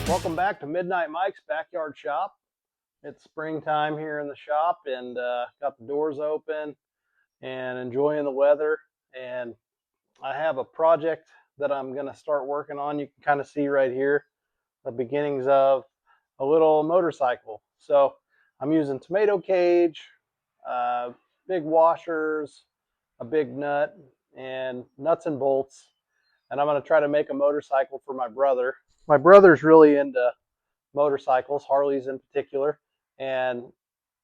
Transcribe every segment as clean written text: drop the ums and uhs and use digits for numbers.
Welcome back to Midnight Mike's Backyard Shop. It's springtime here in the shop and got the doors open and enjoying the weather. And I have a project that I'm going to start working on. You can kind of see right here the beginnings of a little motorcycle. So I'm using tomato cage, uh, big washers, a big nut, and nuts and bolts. And I'm going to try to make a motorcycle for my brother. My brother's really into motorcycles, Harleys in particular, and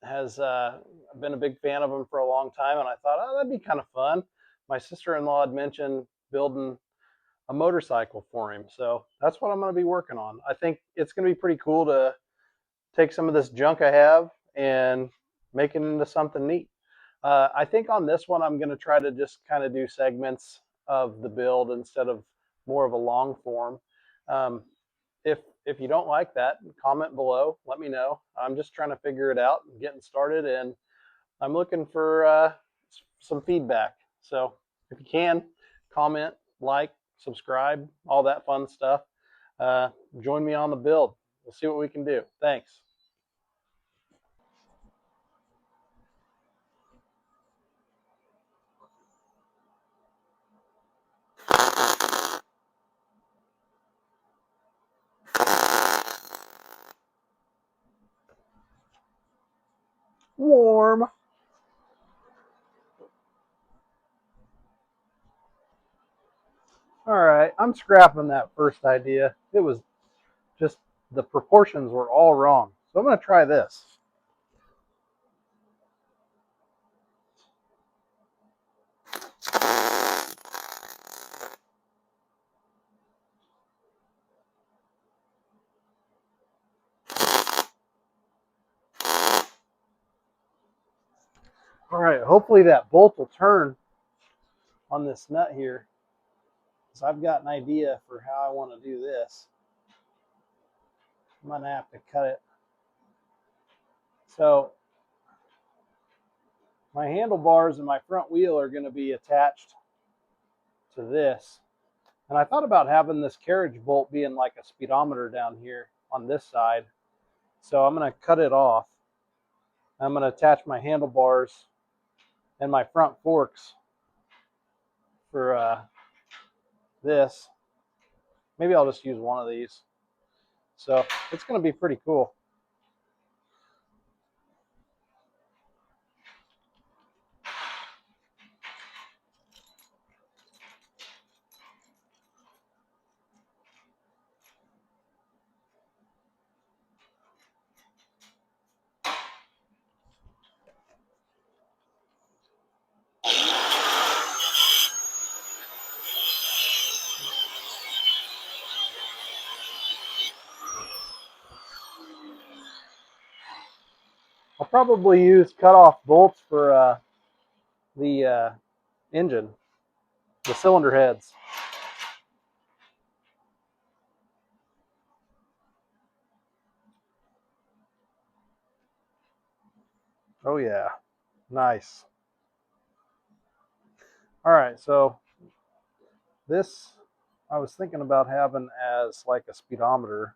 has been a big fan of them for a long time. And I thought, oh, that'd be kind of fun. My sister-in-law had mentioned building a motorcycle for him, so that's what I'm going to be working on. I think it's going to be pretty cool to take some of this junk I have and make it into something neat. I think on this one, I'm going to try to just kind of do segments of the build instead of more of a long form. Um, if you don't like that, comment below. Let me know. I'm just trying to figure it out and getting started, and I'm looking for some feedback. So if you can, comment, like, subscribe, all that fun stuff. Join me on the build. We'll see what we can do. Thanks. Warm. All right, I'm scrapping that first idea. It was just the proportions were all wrong. So I'm going to try this. All right, hopefully that bolt will turn on this nut here. So I've got an idea for how I want to do this. I'm going to have to cut it. So my handlebars and my front wheel are going to be attached to this. And I thought about having this carriage bolt being like a speedometer down here on this side. So I'm going to cut it off. I'm going to attach my handlebars and my front forks for this. Maybe I'll just use one of these. So it's going to be pretty cool. I'll probably use cut-off bolts for the engine, the cylinder heads. Oh yeah, nice. All right, so this I was thinking about having as like a speedometer,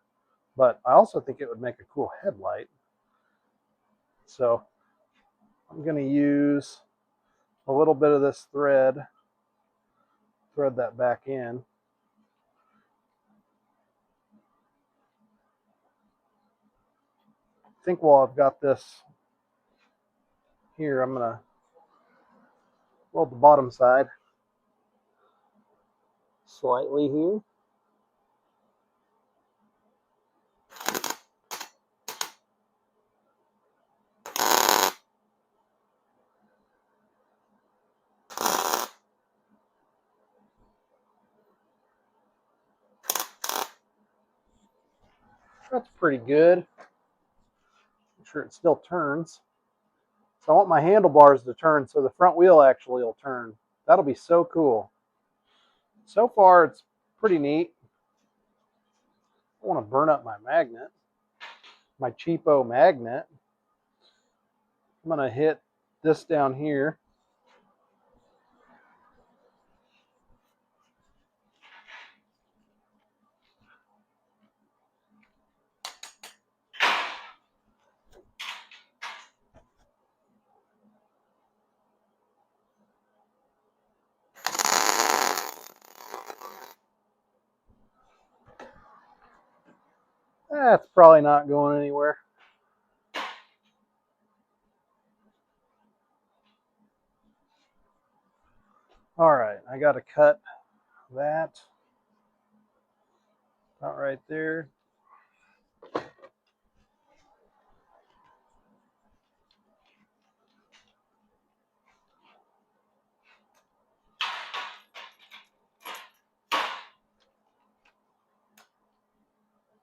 but I also think it would make a cool headlight. So I'm going to use a little bit of this thread that back in. I think while I've got this here, I'm going to weld the bottom side slightly here. That's pretty good. Make sure it still turns. So I want my handlebars to turn so the front wheel actually will turn. That'll be so cool. So far, it's pretty neat. I want to burn up my magnet, my cheapo magnet. I'm going to hit this down here. That's probably not going anywhere. All right, I got to cut that about right there.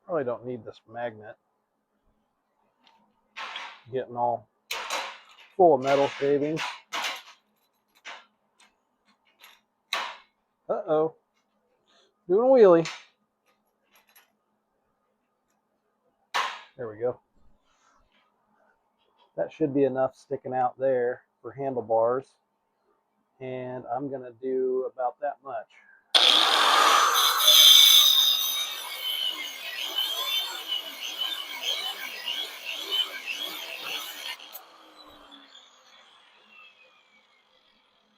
Probably don't need this magnet. Getting all full of metal shavings. Uh-oh. Doing a wheelie. There we go. That should be enough sticking out there for handlebars. And I'm going to do about that much.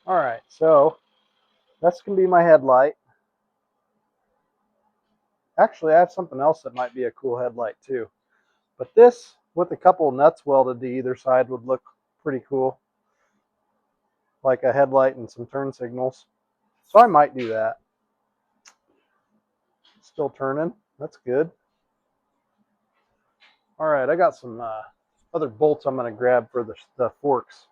All right, so that's going to be my headlight. Actually, I have something else that might be a cool headlight too. But this, with a couple nuts welded to either side, would look pretty cool. Like a headlight and some turn signals. So I might do that. Still turning. That's good. All right, I got some other bolts I'm going to grab for the forks.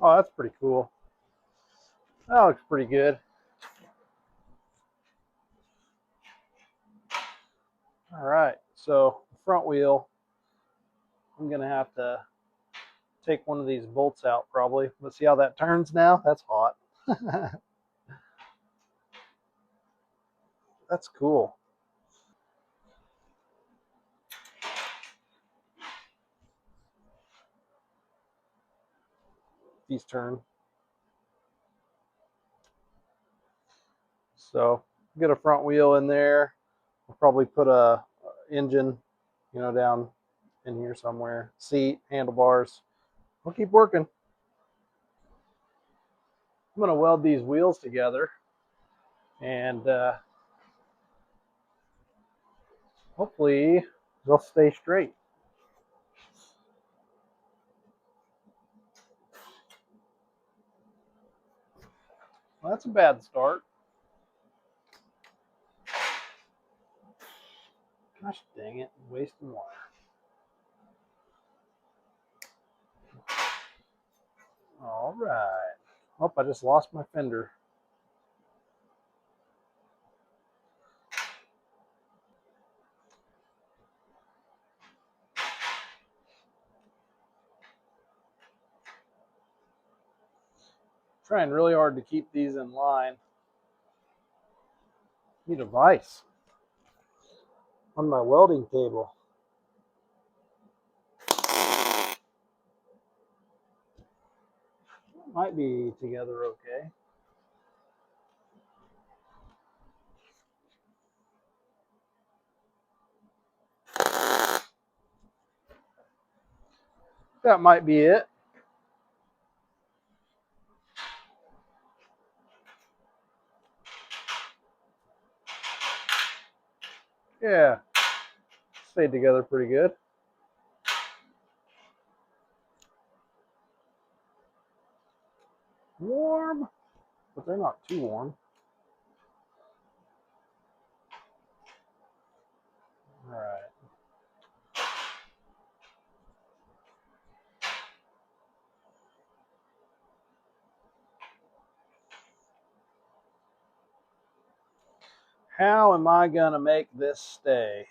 Oh, that's pretty cool. That looks pretty good. All right, so the front wheel, I'm going to have to take one of these bolts out probably. Let's see how that turns now. That's hot. That's cool. These turn. So get a front wheel in there. We'll probably put a engine, down in here somewhere. Seat, handlebars. We'll keep working. I'm going to weld these wheels together and hopefully they'll stay straight. Well, that's a bad start. Gosh dang it, wasting water. All right. Oh, I just lost my fender. Trying really hard to keep these in line. Need a vise on my welding table. Might be together okay. That might be it. Yeah, stayed together pretty good. Warm, but they're not too warm. All right. How am I gonna make this stay?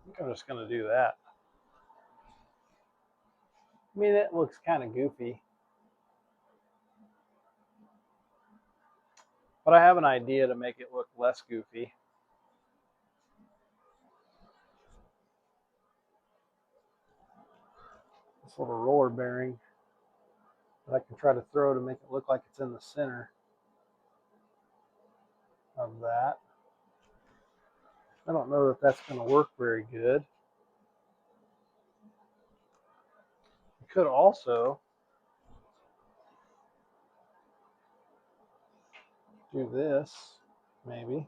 I think I'm just gonna do that. I mean, it looks kind of goofy, but I have an idea to make it look less goofy. This little roller bearing that I can try to throw to make it look like it's in the center of that. I don't know that that's going to work very good. You could also do this, maybe.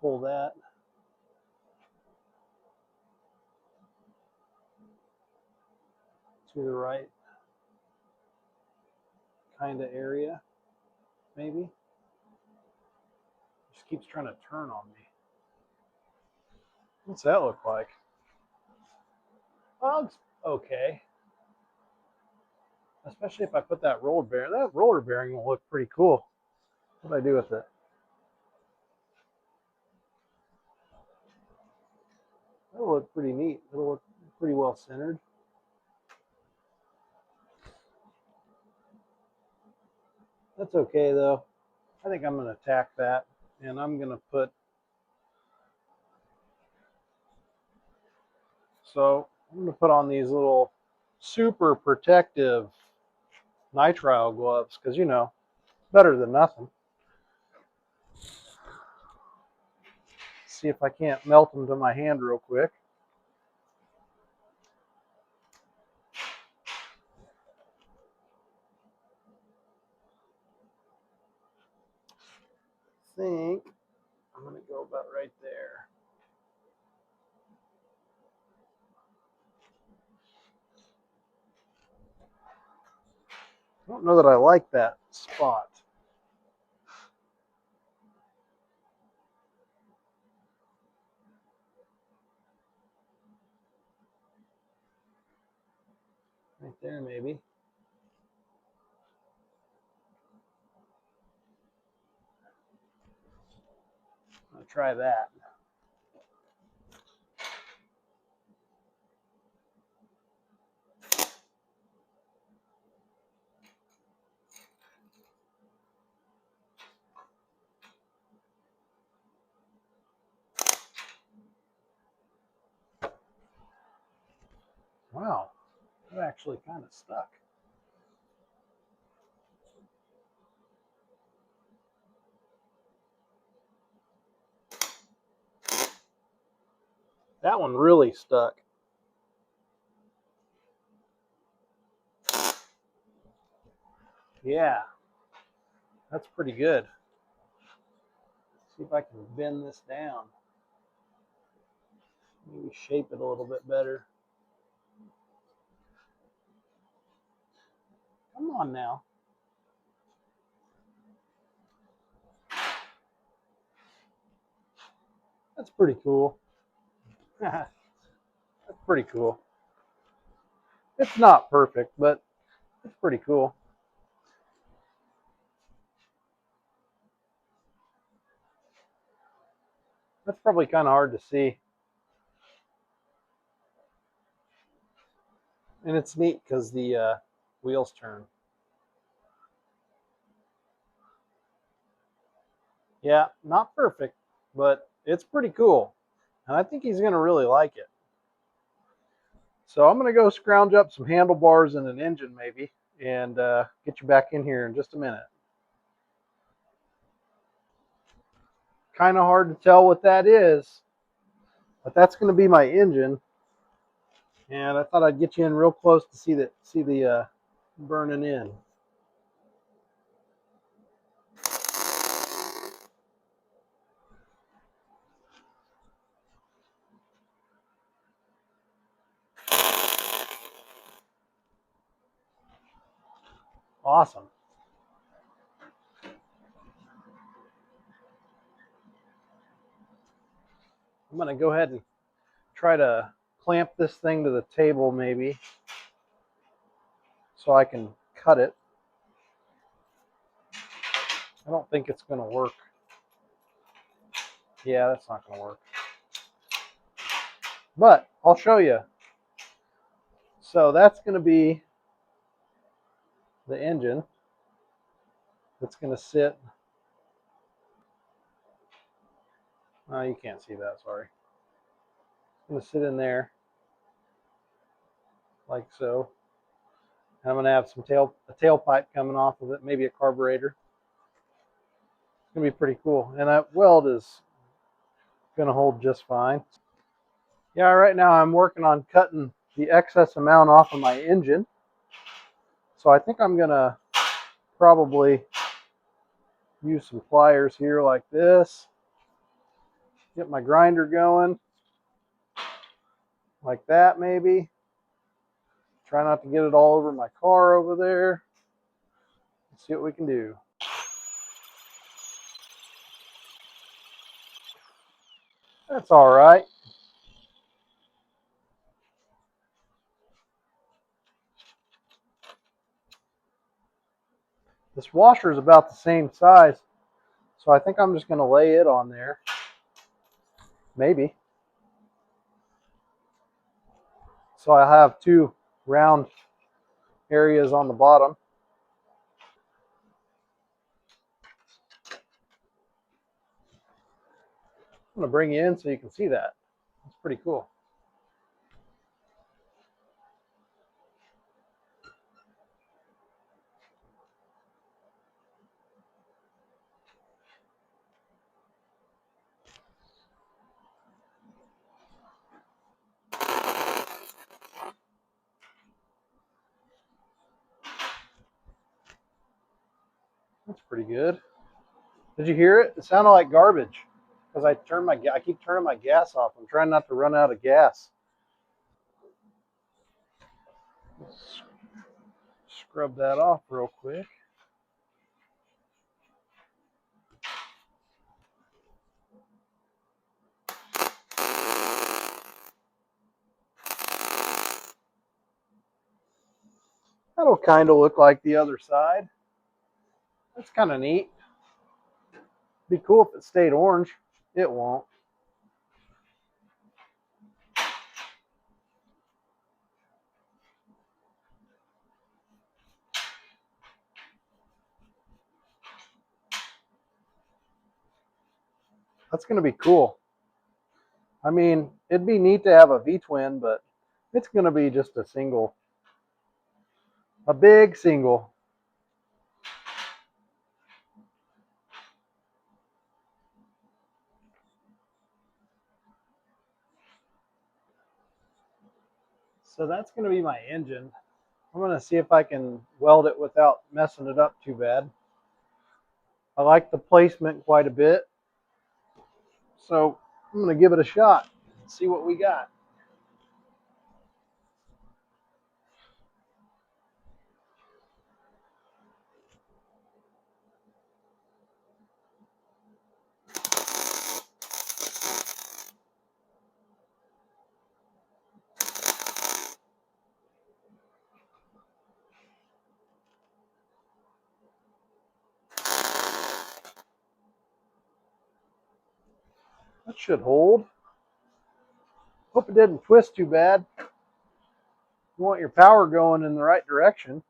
Pull that. To the right kind of area, maybe. Just keeps trying to turn on me. What's that look like? Well, it's okay. Especially if I put that roller bearing. That roller bearing will look pretty cool. What do I do with it? That'll look pretty neat. It'll look pretty well centered. That's okay though. I think I'm going to attack that, and I'm going to put, so I'm going to put on these little super protective nitrile gloves because, you know, better than nothing. See if I can't melt them to my hand real quick. I think I'm going to go about right there. I don't know that I like that spot. Right there, maybe. I'll try that. Wow, that actually kind of stuck. That one really stuck. Yeah, that's pretty good. See if I can bend this down. Maybe shape it a little bit better. Come on now. That's pretty cool. That's pretty cool. It's not perfect, but it's pretty cool. That's probably kind of hard to see. And it's neat because the wheels turn. Yeah, not perfect, but it's pretty cool. And I think he's going to really like it. So I'm going to go scrounge up some handlebars and an engine maybe, and get you back in here in just a minute. Kind of hard to tell what that is, but that's going to be my engine. And I thought I'd get you in real close to see the burning in. Awesome. I'm going to go ahead and try to clamp this thing to the table maybe so I can cut it. I don't think it's going to work. Yeah, that's not going to work. But I'll show you. So that's going to be the engine that's going to sit. Oh, you can't see that, sorry. It's going to sit in there like so. And I'm going to have some a tailpipe coming off of it, maybe a carburetor. It's going to be pretty cool. And that weld is going to hold just fine. Yeah, right now I'm working on cutting the excess amount off of my engine. So I think I'm going to probably use some pliers here like this. Get my grinder going. Like that maybe. Try not to get it all over my car over there. Let's see what we can do. That's all right. This washer is about the same size, so I think I'm just going to lay it on there. Maybe. So I have two round areas on the bottom. I'm going to bring you in so you can see that. It's pretty cool. That's pretty good. Did you hear it? It sounded like garbage because I keep turning my gas off. I'm trying not to run out of gas. Let's scrub that off real quick. That'll kind of look like the other side. That's kind of neat. Be cool if it stayed orange. It won't. That's going to be cool. I mean, it'd be neat to have a V-twin, but it's going to be just a single. A big single. So that's going to be my engine. I'm going to see if I can weld it without messing it up too bad. I like the placement quite a bit. So I'm going to give it a shot. See what we got. That should hold. Hope it didn't twist too bad. You want your power going in the right direction.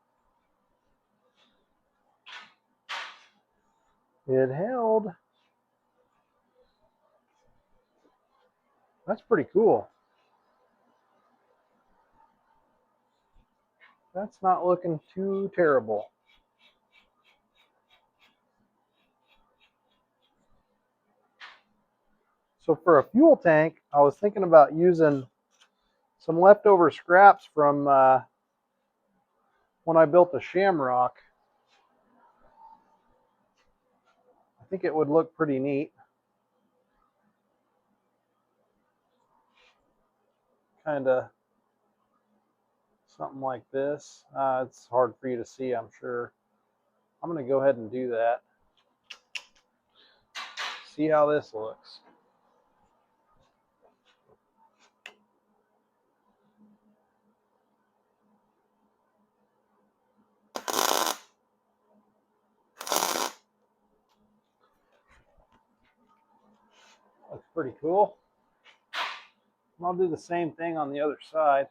It held. That's pretty cool. That's not looking too terrible. So for a fuel tank, I was thinking about using some leftover scraps from when I built the Shamrock. I think it would look pretty neat. Kind of something like this. It's hard for you to see, I'm sure. I'm going to go ahead and do that. See how this looks. Looks pretty cool. And I'll do the same thing on the other side.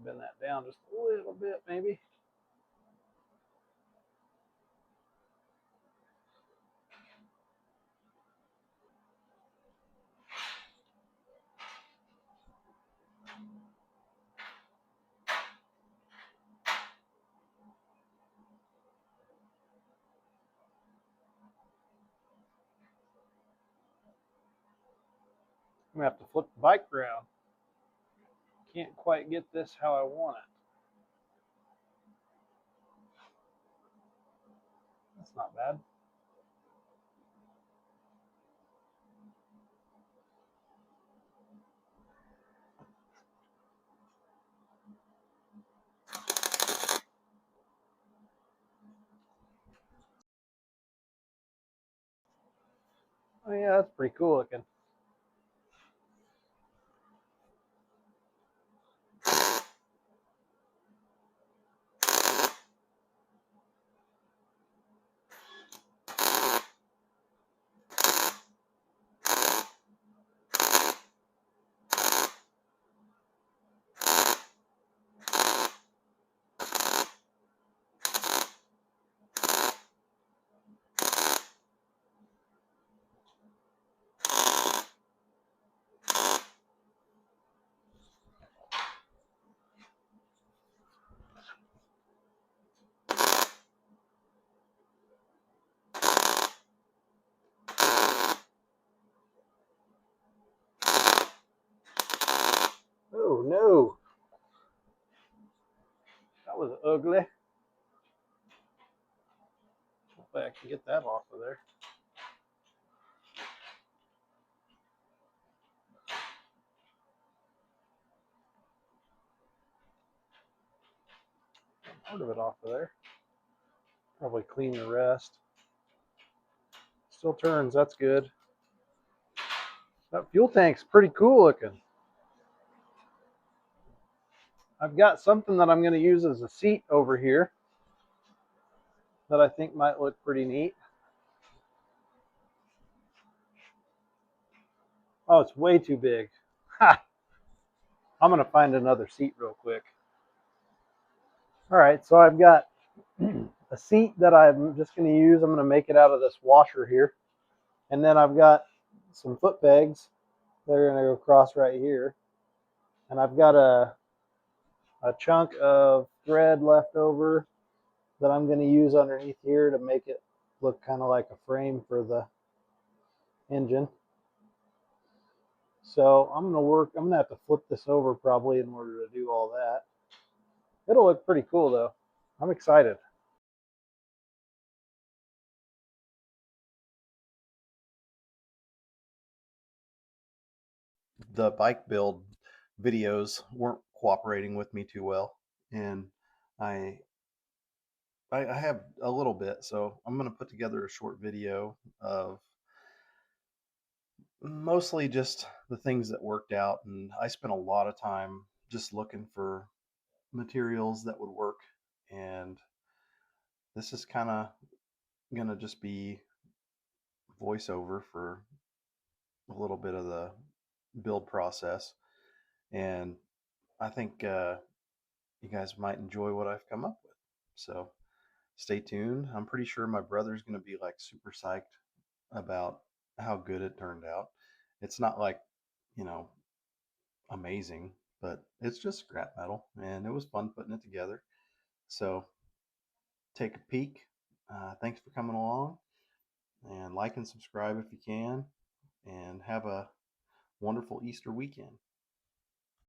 Bend that down just a little bit maybe. I'm gonna have to flip the bike around. Can't quite get this how I want it. That's not bad. Oh yeah, that's pretty cool looking. Oh no, that was ugly. Hopefully I can get that off of there. Part of it off of there. Probably clean the rest. Still turns, that's good. That fuel tank's pretty cool looking. I've got something that I'm going to use as a seat over here that I think might look pretty neat. Oh, it's way too big. Ha! I'm going to find another seat real quick. All right, so I've got a seat that I'm just going to use. I'm going to make it out of this washer here. And then I've got some foot pegs. They're going to go across right here. And I've got a chunk of thread left over that I'm going to use underneath here to make it look kind of like a frame for the engine. So I'm going to have to flip this over probably in order to do all that. It'll look pretty cool though. I'm excited. The bike build videos weren't cooperating with me too well, and I I have a little bit, so I'm going to put together a short video of mostly just the things that worked out. And I spent a lot of time just looking for materials that would work. And this is kind of going to just be voiceover for a little bit of the build process. And I think you guys might enjoy what I've come up with. So stay tuned. I'm pretty sure my brother's going to be like super psyched about how good it turned out. It's not like, you know, amazing, but it's just scrap metal and it was fun putting it together. So take a peek. Thanks for coming along and like and subscribe if you can, and have a wonderful Easter weekend.